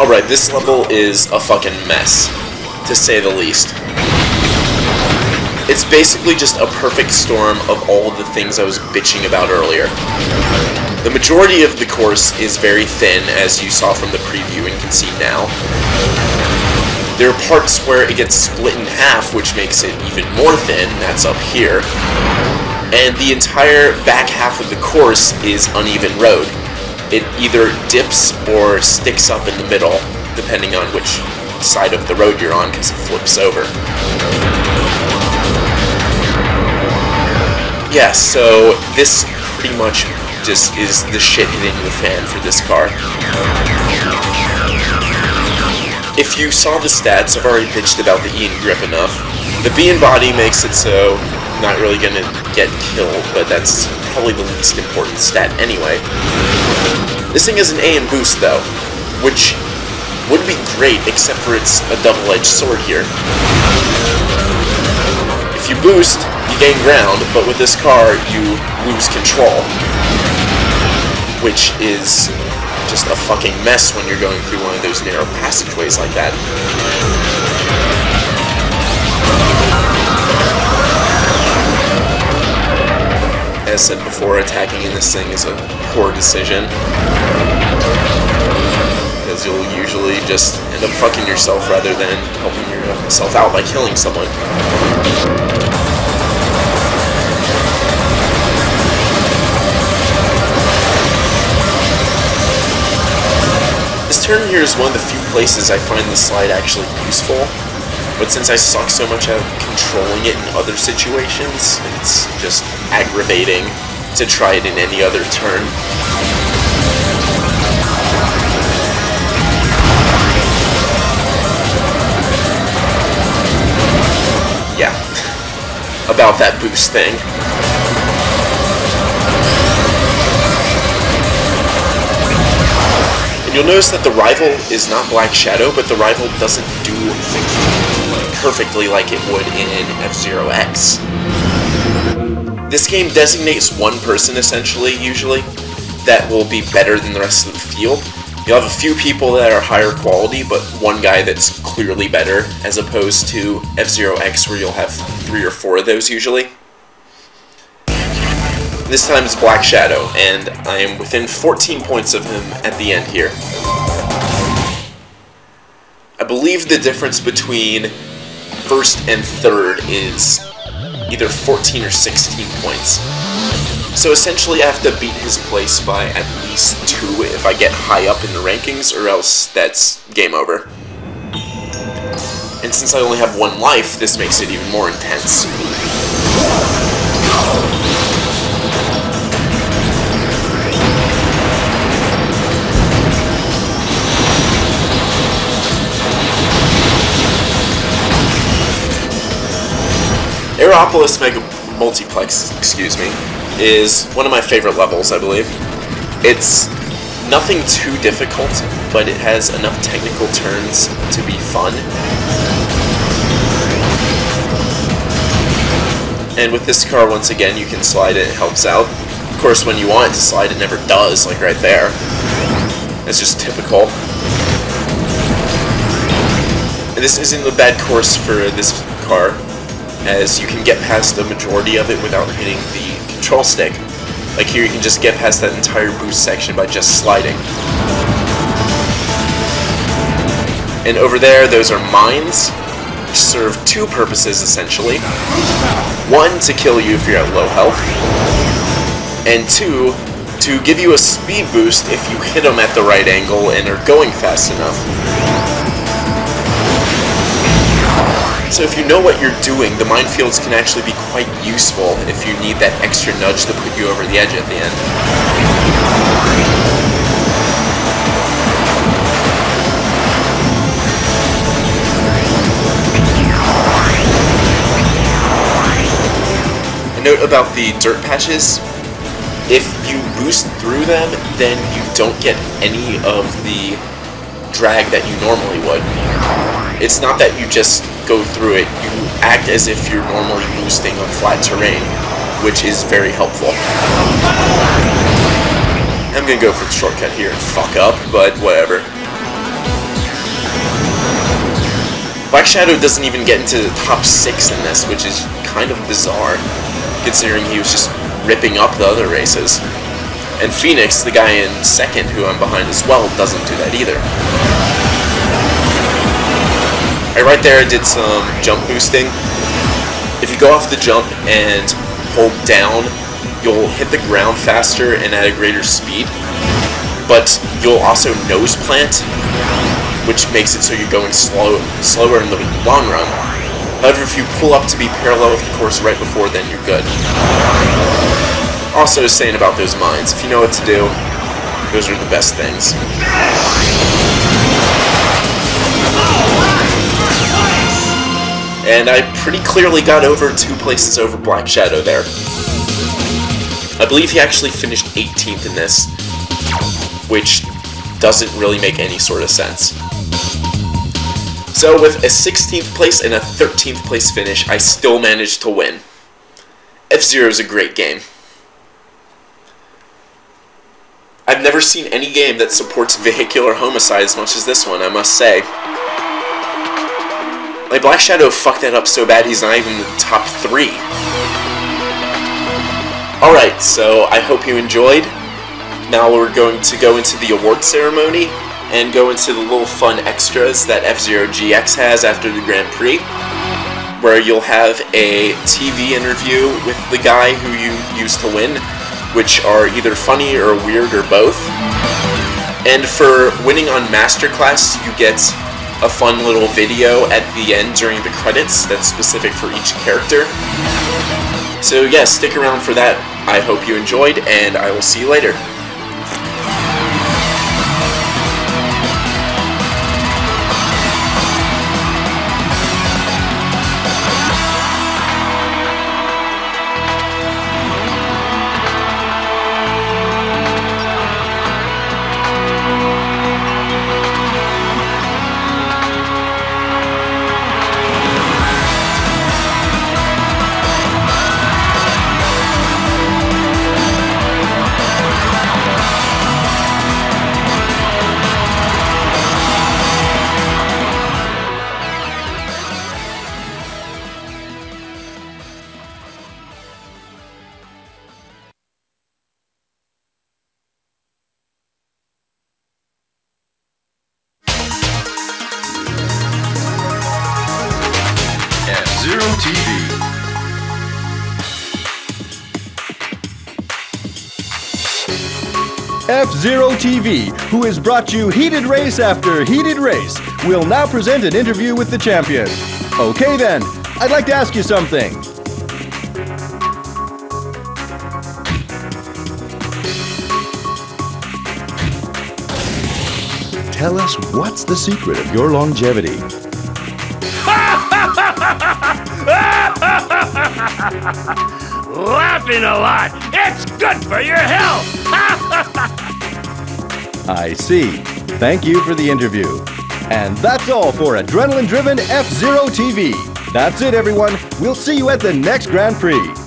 Alright, this level is a fucking mess, to say the least. It's basically just a perfect storm of all of the things I was bitching about earlier. The majority of the course is very thin, as you saw from the preview and can see now. There are parts where it gets split in half, which makes it even more thin, that's up here. And the entire back half of the course is uneven road. It either dips or sticks up in the middle, depending on which side of the road you're on, because it flips over. Yeah, so this pretty much just is the shit hitting the fan for this car. If you saw the stats, I've already bitched about the E and grip enough. The B and body makes it so I'm not really going to get killed, but that's probably the least important stat anyway. This thing has an A and boost though, which would be great except for it's a double-edged sword here. If you boost, you gain ground, but with this car, you lose control. Which is just a fucking mess when you're going through one of those narrow passageways like that. As said before, attacking in this thing is a poor decision. Because you'll usually just end up fucking yourself rather than helping yourself out by killing someone. This turn here is one of the few places I find the slide actually useful, but since I suck so much at controlling it in other situations, it's just aggravating to try it in any other turn. Yeah, about that boost thing. You'll notice that the rival is not Black Shadow, but the rival doesn't do perfectly like it would in F-Zero X. This game designates one person, essentially, usually, that will be better than the rest of the field. You'll have a few people that are higher quality, but one guy that's clearly better, as opposed to F-Zero X, where you'll have 3 or 4 of those, usually. This time it's Black Shadow, and I am within 14 points of him at the end here. I believe the difference between first and third is either 14 or 16 points. So essentially I have to beat his place by at least 2 if I get high up in the rankings, or else that's game over. And since I only have 1 life, this makes it even more intense. Aeropolis Mega Multiplex, excuse me, is one of my favorite levels, I believe. It's nothing too difficult, but it has enough technical turns to be fun. And with this car, once again, you can slide it, it helps out. Of course, when you want it to slide, it never does, like right there. It's just typical. And this isn't a bad course for this car, as you can get past the majority of it without hitting the control stick. Like here, you can just get past that entire boost section by just sliding. And over there, those are mines, which serve 2 purposes, essentially. 1, to kill you if you're at low health, and 2, to give you a speed boost if you hit them at the right angle and are going fast enough. So if you know what you're doing, the minefields can actually be quite useful if you need that extra nudge to put you over the edge at the end. A note about the dirt patches: if you boost through them, then you don't get any of the drag that you normally would. It's not that you just go through it, you act as if you're normally boosting on flat terrain, which is very helpful. I'm gonna go for the shortcut here and fuck up, but whatever. Black Shadow doesn't even get into the top 6 in this, which is kind of bizarre, considering he was just ripping up the other races. And Phoenix, the guy in 2nd, who I'm behind as well, doesn't do that either. Right there I did some jump boosting. If you go off the jump and hold down, you'll hit the ground faster and at a greater speed, but you'll also nose plant, which makes it so you're going slower in the long run. However, if you pull up to be parallel with the course right before, then you're good. Also, saying about those mines, if you know what to do, those are the best things. And I pretty clearly got over 2 places over Black Shadow there. I believe he actually finished 18th in this, which doesn't really make any sort of sense. So with a 16th place and a 13th place finish, I still managed to win. F-Zero is a great game. I've never seen any game that supports vehicular homicide as much as this one, I must say. Like, Black Shadow fucked that up so bad he's not even in the top 3. Alright, so I hope you enjoyed. Now we're going to go into the award ceremony and go into the little fun extras that F-Zero GX has after the Grand Prix, where you'll have a TV interview with the guy who you used to win, which are either funny or weird or both. And for winning on Masterclass, you get a fun little video at the end during the credits that's specific for each character. So yeah, stick around for that. I hope you enjoyed, and I will see you later. F-Zero TV. F-Zero TV, who has brought you heated race after heated race, will now present an interview with the champion. Okay then, I'd like to ask you something. Tell us what's the secret of your longevity. Laughing a lot. It's good for your health. I see. Thank you for the interview. And that's all for adrenaline-driven F-Zero TV. That's it, everyone. We'll see you at the next Grand Prix.